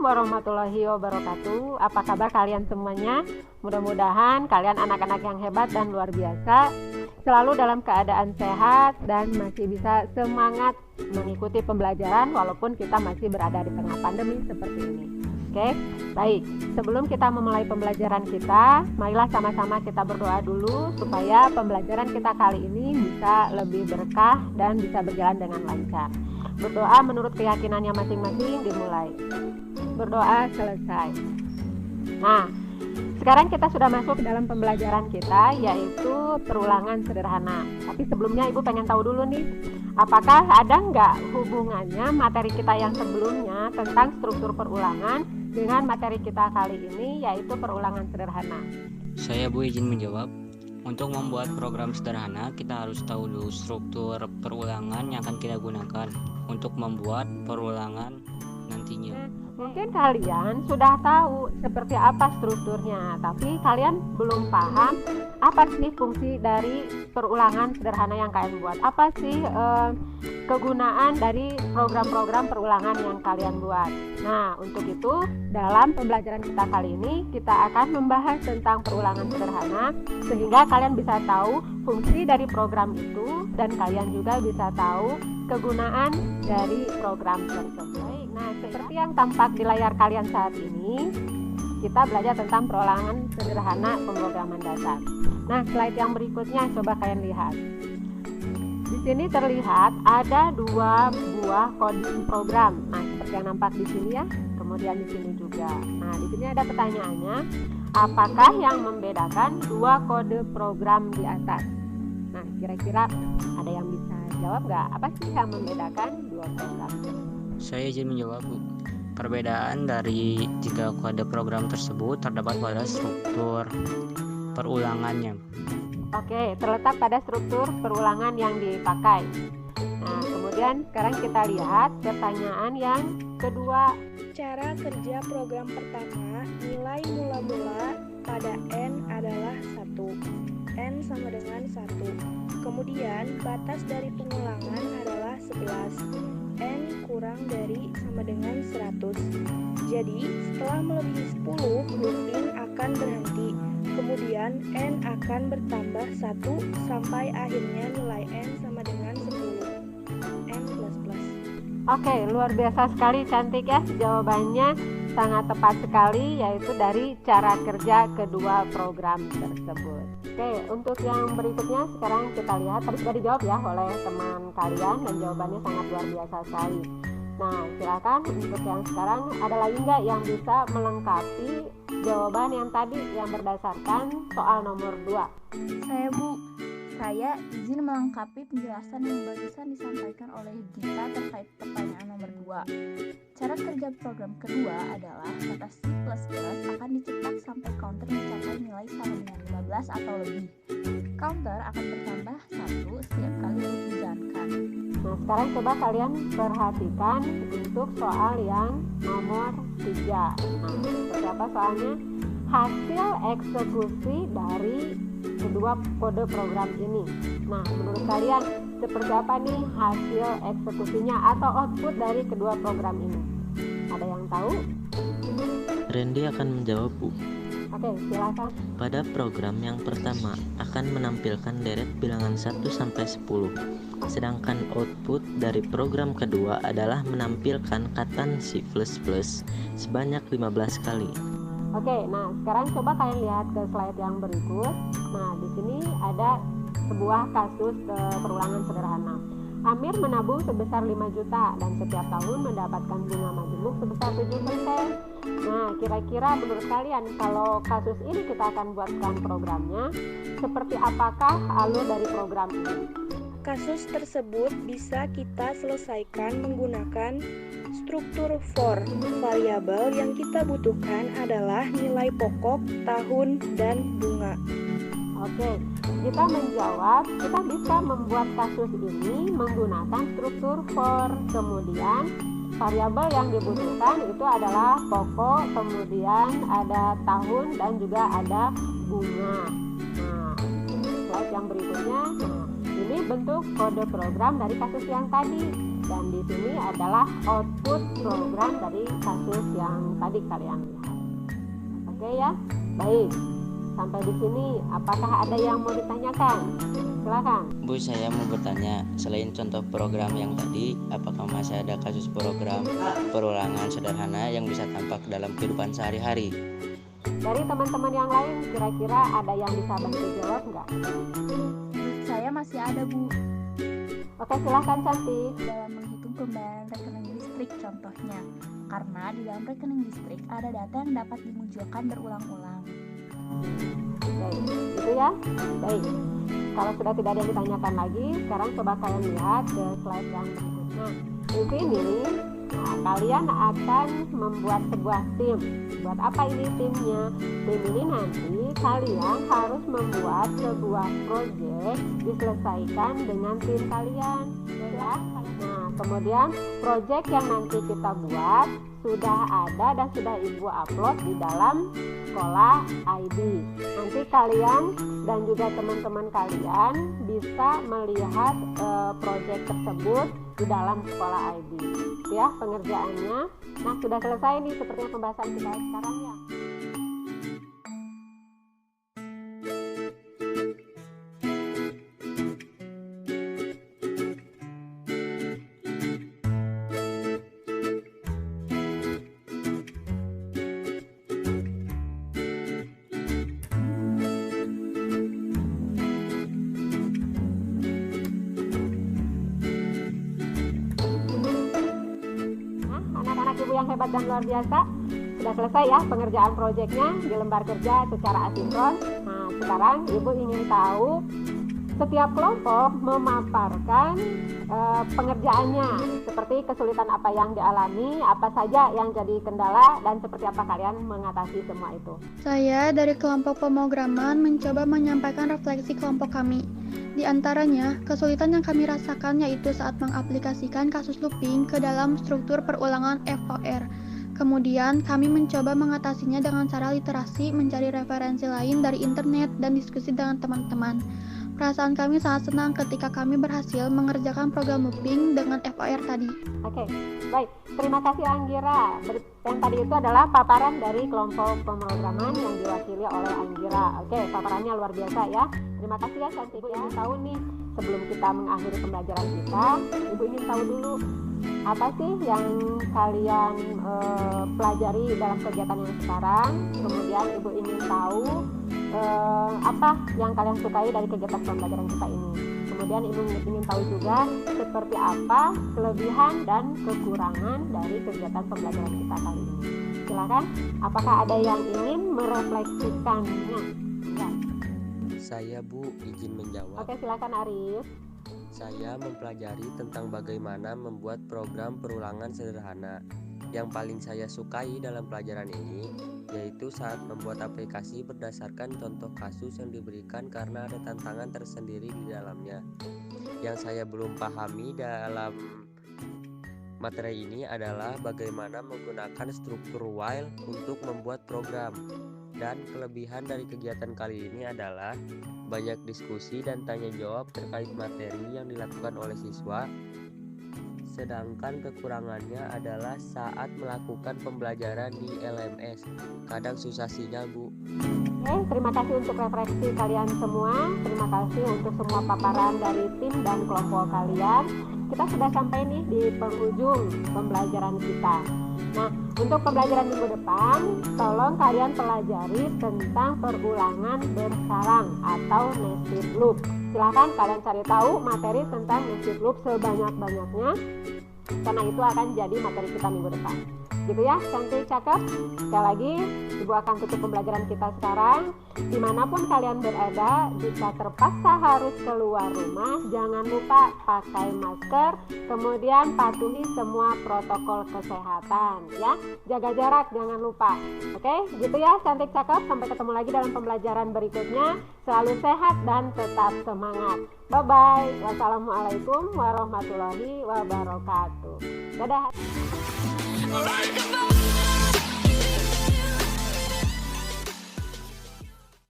Assalamualaikum warahmatullahi wabarakatuh. Apa kabar kalian semuanya? Mudah-mudahan kalian anak-anak yang hebat dan luar biasa, selalu dalam keadaan sehat dan masih bisa semangat mengikuti pembelajaran walaupun kita masih berada di tengah pandemi seperti ini. Oke, baik. Sebelum kita memulai pembelajaran kita, marilah sama-sama kita berdoa dulu supaya pembelajaran kita kali ini bisa lebih berkah dan bisa berjalan dengan lancar. Berdoa menurut keyakinannya masing-masing dimulai. Berdoa selesai. Nah, sekarang kita sudah masuk ke dalam pembelajaran kita, yaitu perulangan sederhana. Tapi sebelumnya Ibu pengen tahu dulu nih, apakah ada nggak hubungannya materi kita yang sebelumnya tentang struktur perulangan dengan materi kita kali ini, yaitu perulangan sederhana? Saya Bu izin menjawab. Untuk membuat program sederhana, kita harus tahu dulu struktur perulangan yang akan kita gunakan untuk membuat perulangan nantinya. Mungkin kalian sudah tahu seperti apa strukturnya, tapi kalian belum paham apa sih fungsi dari perulangan sederhana yang kalian buat. Apa sih kegunaan dari program-program perulangan yang kalian buat. Nah, untuk itu dalam pembelajaran kita kali ini kita akan membahas tentang perulangan sederhana sehingga kalian bisa tahu fungsi dari program itu dan kalian juga bisa tahu kegunaan dari program tersebut. Nah, seperti yang tampak di layar kalian saat ini, kita belajar tentang perulangan sederhana pemrograman dasar. Nah, slide yang berikutnya coba kalian lihat. Di sini terlihat ada dua buah kode program. Nah, seperti yang nampak di sini ya. Kemudian di sini juga. Nah, di sini ada pertanyaannya, apakah yang membedakan dua kode program di atas? Nah, kira-kira ada yang bisa jawab nggak? Apa sih yang membedakan dua program? Saya izin menjawab, Bu. Perbedaan dari tiga kode program tersebut terdapat pada struktur perulangannya. Oke, terletak pada struktur perulangan yang dipakai. Nah, kemudian sekarang kita lihat pertanyaan yang kedua. Cara kerja program pertama, nilai mula-mula pada N adalah 1. N sama dengan 1. Kemudian batas dari pengulangan adalah 11. N kurang dari sama dengan 100. Jadi setelah melebihi 10, looping akan berhenti. Kemudian N akan bertambah 1 sampai akhirnya nilai N sama dengan 10. N plus plus. Oke, luar biasa sekali, cantik ya. Jawabannya sangat tepat sekali, yaitu dari cara kerja kedua program tersebut. Oke, untuk yang berikutnya sekarang kita lihat. Tadi sudah dijawab ya oleh teman kalian dan jawabannya sangat luar biasa sekali. Nah, silakan untuk yang sekarang ada lagi nggak yang bisa melengkapi jawaban yang tadi yang berdasarkan soal nomor 2? Saya Bu, saya izin melengkapi penjelasan yang barusan disampaikan oleh Gita terkait pertanyaan nomor 2. Cara kerja program kedua adalah kata C++ akan dicetak sampai counter mencapai nilai sama dengan 15 atau lebih. Counter akan bertambah 1 setiap kali dijalankan. Nah, sekarang coba kalian perhatikan untuk soal yang nomor 3. Nah, seperti apa soalnya? Hasil eksekusi dari kedua kode program ini. Nah, menurut kalian seperti apa nih hasil eksekusinya atau output dari kedua program ini? Ada yang tahu? Randy akan menjawab, Bu. Oke, silakan. Pada program yang pertama akan menampilkan deret bilangan 1 sampai 10. Sedangkan output dari program kedua adalah menampilkan kata C++ sebanyak 15 kali. Oke, nah sekarang coba kalian lihat ke slide yang berikut. Nah, di sini ada sebuah kasus perulangan sederhana. Amir menabung sebesar 5 juta dan setiap tahun mendapatkan bunga majemuk sebesar 7%. Nah, kira-kira menurut kalian kalau kasus ini kita akan buatkan programnya, seperti apakah alur dari program ini? Kasus tersebut bisa kita selesaikan menggunakan struktur for. Variabel yang kita butuhkan adalah nilai pokok, tahun, dan bunga. Oke, kita menjawab, kita bisa membuat kasus ini menggunakan struktur for. Kemudian variabel yang dibutuhkan itu adalah pokok, kemudian ada tahun dan juga ada bunga. Nah, slide yang berikutnya. Nah, ini bentuk kode program dari kasus yang tadi. Dan di sini adalah output program dari kasus yang tadi kalian lihat. Oke ya, baik. Sampai di sini, apakah ada yang mau ditanyakan? Silakan. Bu, saya mau bertanya, selain contoh program yang tadi, apakah masih ada kasus program perulangan sederhana yang bisa tampak dalam kehidupan sehari-hari? Dari teman-teman yang lain, kira-kira ada yang bisa bantu jawab nggak? Saya masih ada, Bu. Oke, silakan Cantik. Dalam menghitung pembayaran rekening listrik contohnya, karena di dalam rekening listrik ada data yang dapat dimunculkan berulang-ulang. Baik, gitu ya. Baik. Kalau sudah tidak ada yang ditanyakan lagi, sekarang coba kalian lihat ke slide yang berikutnya. Di sini, kalian akan membuat sebuah tim. Buat apa ini timnya? Tim ini nanti kalian harus membuat sebuah proyek diselesaikan dengan tim kalian, ya. Nah, kemudian proyek yang nanti kita buat sudah ada dan sudah Ibu upload di dalam sekolah ID. Nanti kalian dan juga teman-teman kalian bisa melihat proyek tersebut di dalam sekolah ID. Ya, pengerjaannya. Nah, sudah selesai nih seperti pembahasan kita sekarang ya. Ibu yang hebat dan luar biasa, sudah selesai ya pengerjaan proyeknya di lembar kerja secara asinkron. Nah, sekarang Ibu ingin tahu setiap kelompok memaparkan pengerjaannya, seperti kesulitan apa yang dialami, apa saja yang jadi kendala, dan seperti apa kalian mengatasi semua itu. Saya dari kelompok pemrograman mencoba menyampaikan refleksi kelompok kami. Di antaranya, kesulitan yang kami rasakan yaitu saat mengaplikasikan kasus looping ke dalam struktur perulangan FOR. Kemudian, kami mencoba mengatasinya dengan cara literasi, mencari referensi lain dari internet, dan diskusi dengan teman-teman. Perasaan kami sangat senang ketika kami berhasil mengerjakan program looping dengan FOR tadi. Oke, baik. Terima kasih Anggira. Yang tadi itu adalah paparan dari kelompok pemrograman yang diwakili oleh Anggira. Oke, paparannya luar biasa ya. Terima kasih ya Cantik. Ibu ingin tahu nih, sebelum kita mengakhiri pembelajaran kita, Ibu ingin tahu dulu apa sih yang kalian pelajari dalam kegiatan yang sekarang. Kemudian Ibu ingin tahu apa yang kalian sukai dari kegiatan pembelajaran kita ini. Kemudian Ibu ingin tahu juga seperti apa kelebihan dan kekurangan dari kegiatan pembelajaran kita kali ini. Silakan, apakah ada yang ingin merefleksikannya? Ya. Saya Bu, izin menjawab. Oke, silakan Arif. Saya mempelajari tentang bagaimana membuat program perulangan sederhana. Yang paling saya sukai dalam pelajaran ini yaitu saat membuat aplikasi berdasarkan contoh kasus yang diberikan karena ada tantangan tersendiri di dalamnya. Yang saya belum pahami dalam materi ini adalah bagaimana menggunakan struktur while untuk membuat program. Dan kelebihan dari kegiatan kali ini adalah banyak diskusi dan tanya jawab terkait materi yang dilakukan oleh siswa. Sedangkan kekurangannya adalah saat melakukan pembelajaran di LMS. Kadang susah sinyal, Bu. Oke, terima kasih untuk refleksi kalian semua. Terima kasih untuk semua paparan dari tim dan kelompok kalian. Kita sudah sampai nih di penghujung pembelajaran kita. Nah, untuk pembelajaran minggu depan, tolong kalian pelajari tentang perulangan bersarang atau nested loop. Silahkan kalian cari tahu materi tentang nested loop sebanyak-banyaknya, karena itu akan jadi materi kita minggu depan. Gitu ya, cantik, cakep. Sekali lagi, Ibu akan tutup pembelajaran kita sekarang. Dimanapun kalian berada, jika terpaksa harus keluar rumah, jangan lupa pakai masker, kemudian patuhi semua protokol kesehatan ya. Jaga jarak, jangan lupa. Oke, gitu ya, cantik, cakep. Sampai ketemu lagi dalam pembelajaran berikutnya. Selalu sehat dan tetap semangat. Bye-bye. Wassalamualaikum warahmatullahi wabarakatuh. Dadah.